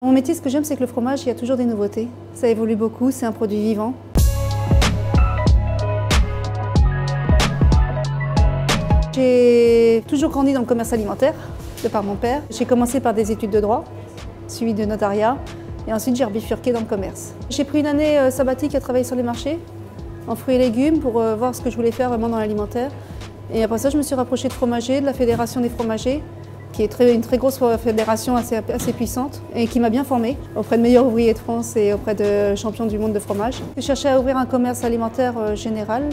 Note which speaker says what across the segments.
Speaker 1: Mon métier, ce que j'aime, c'est que le fromage, il y a toujours des nouveautés. Ça évolue beaucoup, c'est un produit vivant. J'ai toujours grandi dans le commerce alimentaire, de par mon père. J'ai commencé par des études de droit, suivi de notariat, et ensuite j'ai bifurqué dans le commerce. J'ai pris une année sabbatique à travailler sur les marchés, en fruits et légumes, pour voir ce que je voulais faire vraiment dans l'alimentaire. Et après ça, je me suis rapprochée de fromagers, de la Fédération des fromagers, qui est une très grosse fédération assez puissante et qui m'a bien formée auprès de meilleurs ouvriers de France et auprès de champions du monde de fromage. Je cherchais à ouvrir un commerce alimentaire général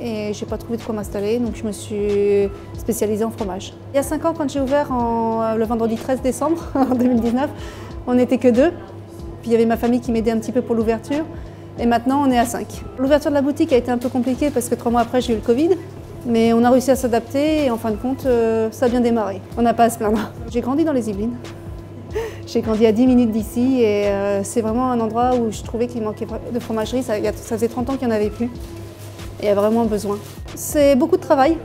Speaker 1: et je n'ai pas trouvé de quoi m'installer, donc je me suis spécialisée en fromage. Il y a 5 ans, quand j'ai ouvert le vendredi 13 décembre en 2019, on n'était que 2. Puis il y avait ma famille qui m'aidait un petit peu pour l'ouverture et maintenant on est à 5. L'ouverture de la boutique a été un peu compliquée parce que 3 mois après j'ai eu le Covid. Mais on a réussi à s'adapter et en fin de compte, ça a bien démarré. On n'a pas à se plaindre. J'ai grandi dans les Yvelines. J'ai grandi à 10 minutes d'ici et c'est vraiment un endroit où je trouvais qu'il manquait de fromagerie. Ça faisait 30 ans qu'il n'y en avait plus. Et il y a vraiment besoin. C'est beaucoup de travail.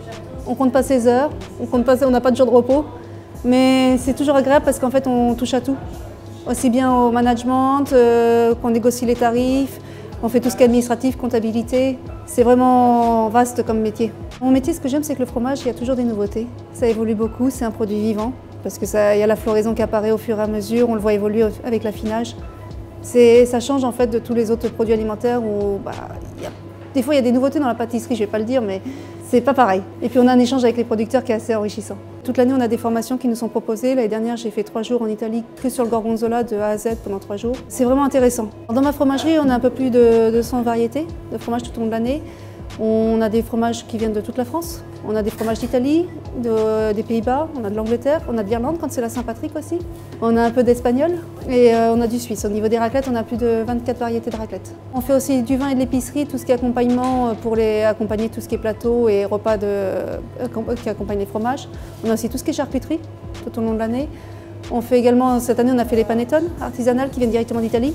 Speaker 1: On ne compte pas ses heures, on n'a pas de jour de repos. Mais c'est toujours agréable parce qu'en fait, on touche à tout. Aussi bien au management, qu'on négocie les tarifs. On fait tout ce qui est administratif, comptabilité. C'est vraiment vaste comme métier. Mon métier, ce que j'aime, c'est que le fromage, il y a toujours des nouveautés. Ça évolue beaucoup, c'est un produit vivant, parce qu'il y a la floraison qui apparaît au fur et à mesure, on le voit évoluer avec l'affinage. Ça change en fait de tous les autres produits alimentaires où des fois il y a des nouveautés dans la pâtisserie, je ne vais pas le dire, mais c'est pas pareil. Et puis on a un échange avec les producteurs qui est assez enrichissant. Toute l'année, on a des formations qui nous sont proposées. L'année dernière, j'ai fait 3 jours en Italie que sur le gorgonzola de A à Z pendant 3 jours. C'est vraiment intéressant. Dans ma fromagerie, on a un peu plus de 200 variétés de fromages tout au long de l'année. On a des fromages qui viennent de toute la France. On a des fromages d'Italie, des Pays-Bas, on a de l'Angleterre, on a de l'Irlande quand c'est la Saint-Patrick aussi. On a un peu d'espagnol et on a du suisse. Au niveau des raclettes, on a plus de 24 variétés de raclettes. On fait aussi du vin et de l'épicerie, tout ce qui est accompagnement pour accompagner tout ce qui est plateau et repas qui accompagnent les fromages. On a aussi tout ce qui est charcuterie tout au long de l'année. On fait également, cette année, on a fait les panettone artisanales qui viennent directement d'Italie.